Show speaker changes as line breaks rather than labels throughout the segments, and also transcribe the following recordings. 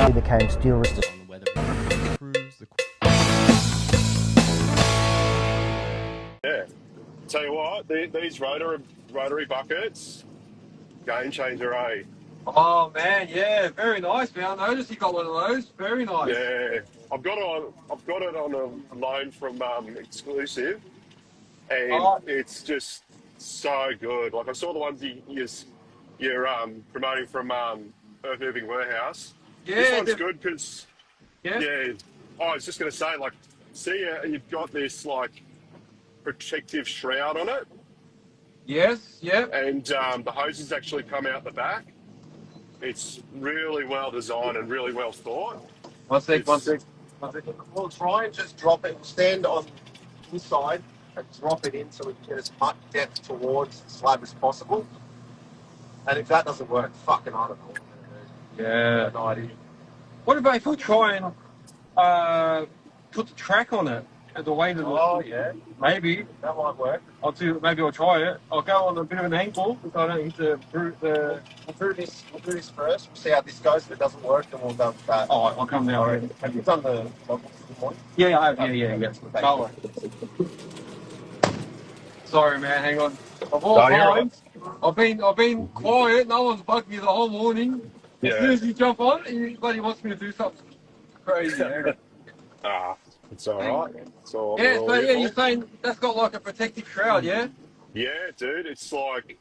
He became steel resistant.
On the weather improves the
Yeah. Tell you what, these rotary buckets, game changer, eh?
Oh man, yeah, very nice, man. I noticed you got one of those. Very nice.
Yeah. I've got it on a loan from Exclusive, and
Oh,
it's just so good. Like I saw the ones you're promoting from Earth Moving Warehouse. This
yeah,
one's good because
yeah,
yeah. I was just gonna say, like, see, you've got this like protective shroud on it,
yes, yep.
and the hoses actually come out the back. It's really well designed and really well thought.
One sec, one
It's
sec, one sec. We'll try and just drop it. Stand on this side and drop it in so we can get as much depth towards the slab as possible. And if that doesn't work, fucking I don't know what we're gonna do. Yeah, no idea. What about if we try and put the track on it at the weight of the? Oh yeah, maybe that might work. Maybe I'll try it. I'll go on a bit of an angle because I don't need to prove the. We'll do this first. We'll see how this goes. If it doesn't work, then we'll go with that. Oh, I'll come now. Already. Have you done the logbooks this morning? Yeah, I have. Yeah. No. Sorry, man. Hang on. Of all times, I've been quiet. No one's bugged me the whole morning. As soon as you jump on, everybody wants me to do something crazy.
it's all right. It's all
Yeah, so yeah, you're saying that's got like a protective shroud, yeah?
Yeah, dude. It's like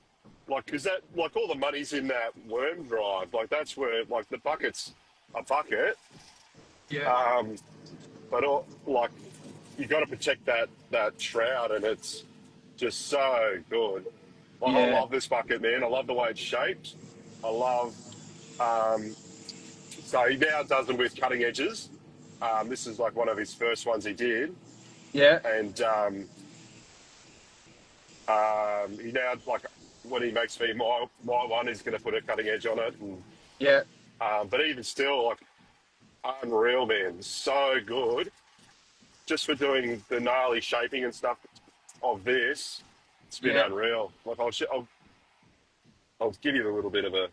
because that like all the money's in that worm drive. Like that's where like the bucket's a bucket.
Yeah.
But like you got to protect that shroud, and it's just so good. Like, I love this bucket, man. I love the way it's shaped. I love. So he now does them with cutting edges. This is like one of his first ones he did.
Yeah.
And he now, like, when he makes me my one, he's going to put a cutting edge on it. And,
Yeah.
but even still, like, unreal, man. So good. Just for doing the gnarly shaping and stuff of this, it's been unreal. Like, I'll give you a little bit of a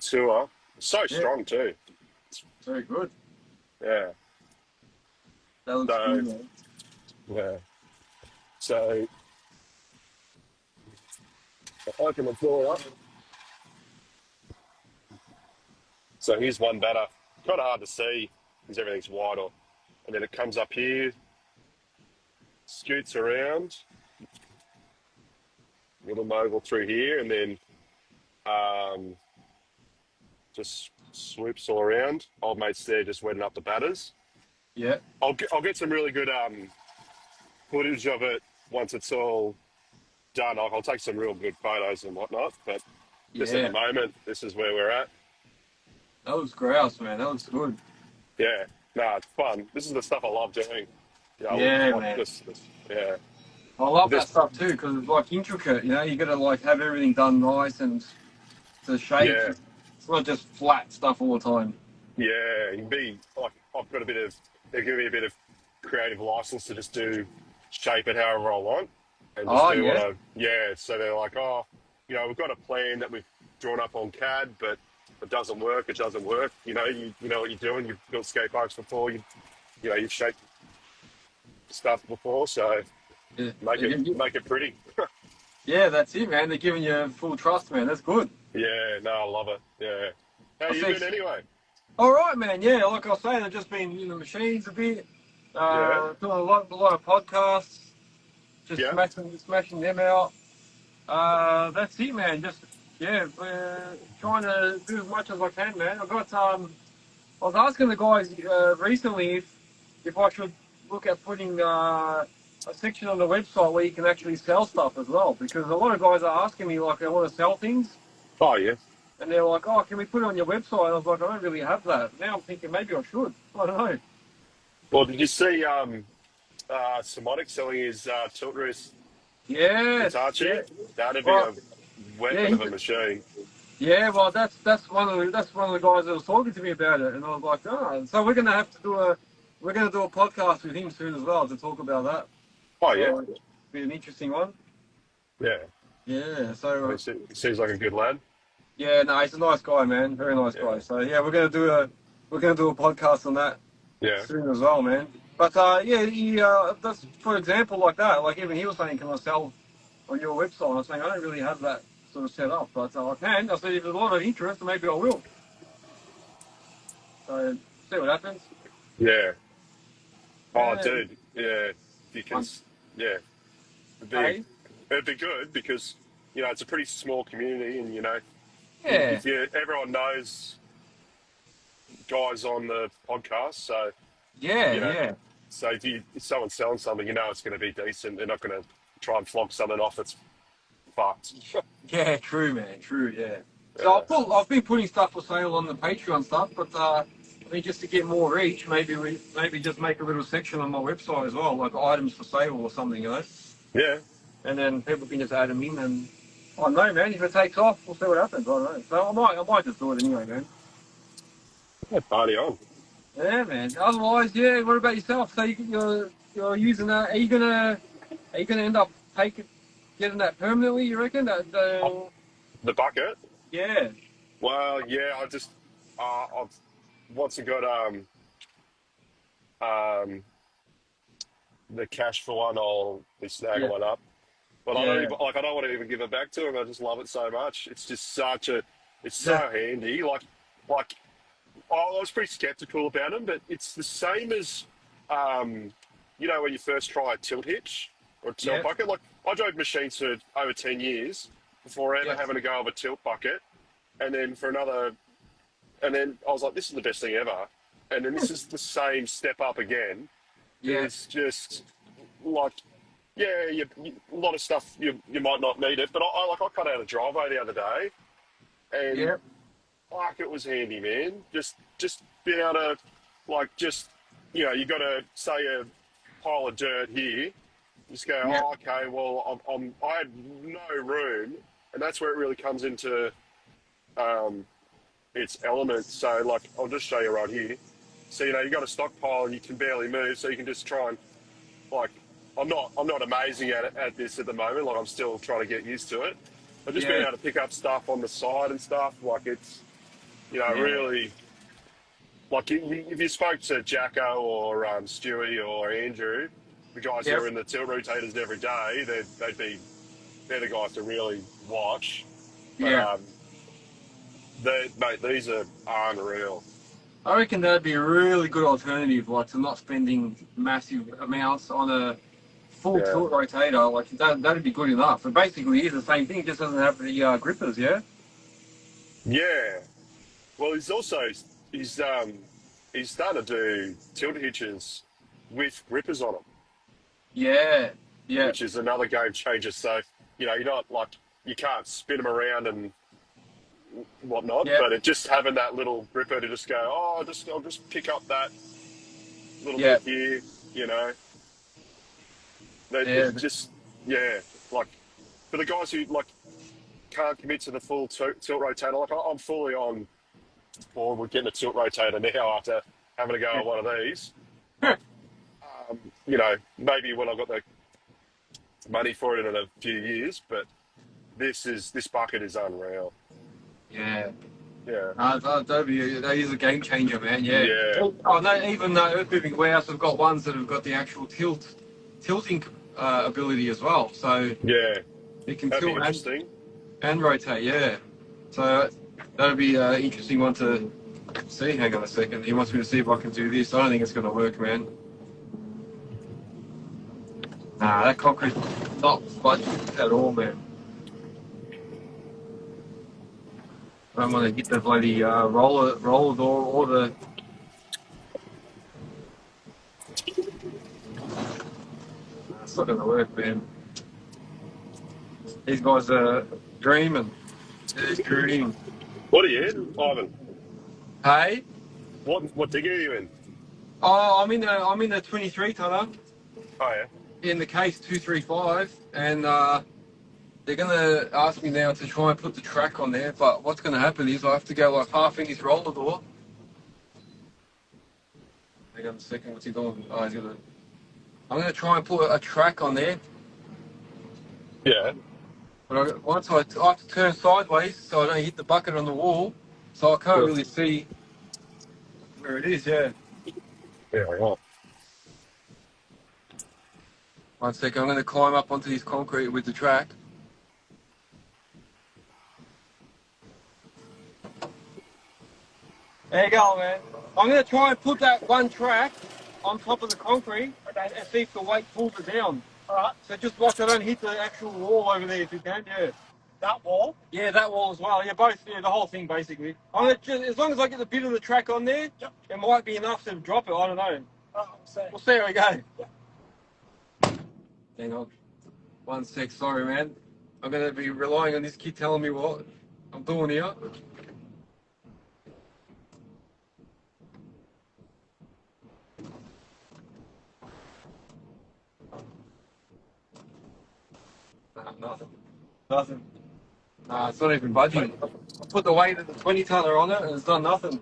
tour. So strong too.
Very good.
Yeah.
That looks good, man.
Yeah. So open the door up. So here's one better. Kind of hard to see because everything's wide on. And then it comes up here, scoots around, little mogul through here, and then just swoops all around. Old mate's there just wetting up the batters.
Yeah.
I'll get some really good footage of it once it's all done. I'll take some real good photos and whatnot, but just at the moment, this is where we're at.
That looks grouse, man. That looks good.
Yeah, it's fun. This is the stuff I love doing.
Man.
Yeah.
I love that stuff too because it's like intricate, you know. You got to like have everything done nice and to shape.
Yeah.
It's not just flat stuff all the time.
Yeah, you can be like I've got they give me a bit of creative license to just shape it however I want. And just so they're like, we've got a plan that we've drawn up on CAD, but if it doesn't work, it doesn't work. You know what you're doing. You've built skate parks before. You've shaped stuff before, so make it pretty.
Yeah, that's it, man. They're giving you full trust, man. That's good.
Yeah, no, I love it. Yeah. How you been anyway?
All right, man. Yeah, like I was saying, I've just been in the machines a bit. Doing a lot of podcasts. Just smashing them out. That's it, man. Just trying to do as much as I can, man. I was asking the guys recently if I should look at putting a section on the website where you can actually sell stuff as well, because a lot of guys are asking me like they want to sell things.
Oh yeah.
And they're like, "Oh, can we put it on your website?" I was like, "I don't really have that." Now I'm thinking maybe I should. I don't know.
Well, did you see Simotic selling his tilt wrist?
Yeah.
That'd be a weapon of a machine.
Yeah, well, that's one of the guys that was talking to me about it, and I was like, oh, so we're gonna do a podcast with him soon as well to talk about that.
Oh yeah,
so, be an interesting one.
Yeah.
Yeah. So
he seems like a good lad.
Yeah, no, he's a nice guy, man. Very nice guy. So yeah, we're gonna do a podcast on that
Yeah.
soon as well, man. But yeah, that's for example like that. Like even he was saying, can I sell on your website? I was saying I don't really have that sort of set up, but I can. I said if there's a lot of interest, maybe I will. So see what happens.
Yeah. Oh,
Yeah.
dude. Yeah. You can. Yeah. It'd be
Hey.
it'd be good because it's a pretty small community, and
Yeah.
if everyone knows guys on the podcast, so
Yeah.
you know,
Yeah.
so if someone's selling something, it's going to be decent. They're not going to try and flog something off that's fucked.
Yeah. True, man. True. Yeah.
Yeah.
So I've been putting stuff for sale on the Patreon stuff, but I mean just to get more reach, maybe just make a little section on my website as well, like items for sale or something,
Yeah.
and then people can just add them in, and I don't know, man. If it takes off, we'll see what happens. I don't know. So I might just do it anyway, man.
Yeah, party on.
Yeah, man. Otherwise, yeah. What about yourself? So you're using that? Are you gonna end up getting that permanently? You reckon that?
The bucket.
Yeah.
Well, yeah. I've once I got um the cash for one, I'll be snagging
Yeah.
one up. But I don't
Yeah.
even, I don't want to even give it back to him. I just love it so much. It's just it's so
Yeah.
handy. Like I was pretty skeptical about them, but it's the same as, when you first try a tilt hitch or a tilt
Yeah.
bucket. Like I drove machines for over 10 years before ever
Yes.
having to go of a tilt bucket, and then and then I was like, this is the best thing ever. And then this is the same step up again.
Yeah.
It's just like, yeah, a lot of stuff you might not need it, but I cut out a driveway the other day, and
Yeah.
fuck, it was handy, man. Just being able to, you got to say a pile of dirt here. Just go,
Yeah.
oh, okay, well, I had no room, and that's where it really comes into its element. So, like, I'll just show you right here. So, you got a stockpile and you can barely move, so you can just try and, like, I'm not amazing at this at the moment. Like, I'm still trying to get used to it. But just being
Yeah.
able to pick up stuff on the side and stuff, like, it's, really, like, if you spoke to Jacko or Stewie or Andrew, the guys who
Yep.
are in the tilt rotators every day, they're the guys to really watch. But,
Yeah.
mate, these are unreal.
I reckon that'd be a really good alternative, like to not spending massive amounts on a full
Yeah.
tilt rotator. Like that'd be good enough. But basically, it's the same thing. It just doesn't have the grippers. Yeah.
Yeah. Well, he's starting to do tilt hitches with grippers on them,
Yeah. Yeah.
which is another game changer. So, you're not like, you can't spin them around and whatnot,
Yeah.
but just having that little gripper to just go, I'll just pick up that little
Yeah.
bit here, you know.
Yeah.
It's just, yeah, like for the guys who like can't commit to the full tilt rotator, like I'm fully on board with getting a tilt rotator now after having to go on one of these. Maybe when I've got the money for it in a few years, but this bucket is unreal.
Yeah.
Yeah.
That is a game changer, man. Yeah.
Yeah.
Oh no, even Earth Moving Warehouse have got ones that have got the actual tilting ability as well. So
Yeah.
it can
That'd be
tilt
interesting.
and rotate. Yeah. So that'd be an interesting one to see. Hang on a second. He wants me to see if I can do this. I don't think it's going to work, man. Nah, that concrete's not budging at all, man. I don't want to hit the bloody roller door or the. It's not going to work, man. These guys are dreaming. They're dreaming.
What are you in, Ivan?
Hey?
What digger are you in?
Oh, I'm in the 23 tonner.
Oh yeah.
In the case 235, and they're going to ask me now to try and put the track on there, but what's going to happen is I have to go like half in his roller door. Hang on a second, what's he doing? Oh, he's going to... I'm going to try and put a track on there.
Yeah.
But once I have to turn sideways so I don't hit the bucket on the wall, so I can't really see where it is. Yeah.
Yeah, right.
1 second, I'm going to climb up onto this concrete with the track. There you go, man. I'm going to try and put that one track on top of the concrete and see if the weight pulls it down. All right. So just watch I don't hit the actual wall over there if you can, yeah. That wall? Yeah, that wall as well. Yeah, both, yeah, the whole thing basically. I'm gonna just, as long as I get the bit of the track on there, yep, it might be enough to drop it, I don't know. We'll see how we go. Yep. Hang on. 1 sec, sorry man. I'm going to be relying on this kid telling me what I'm doing here. Nah, nothing. Nothing. Nah, it's not even budging. I put the weight of the 20 tonner on it and it's done nothing.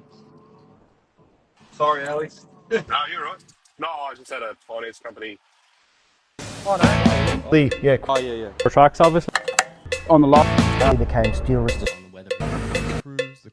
Sorry, Alex.
No, you're right. No, I just had a finance company.
Oh, no.
Yeah.
Oh, yeah.
For tracks, obviously. On the lot.
He became steel resistant.
On the weather. Improves the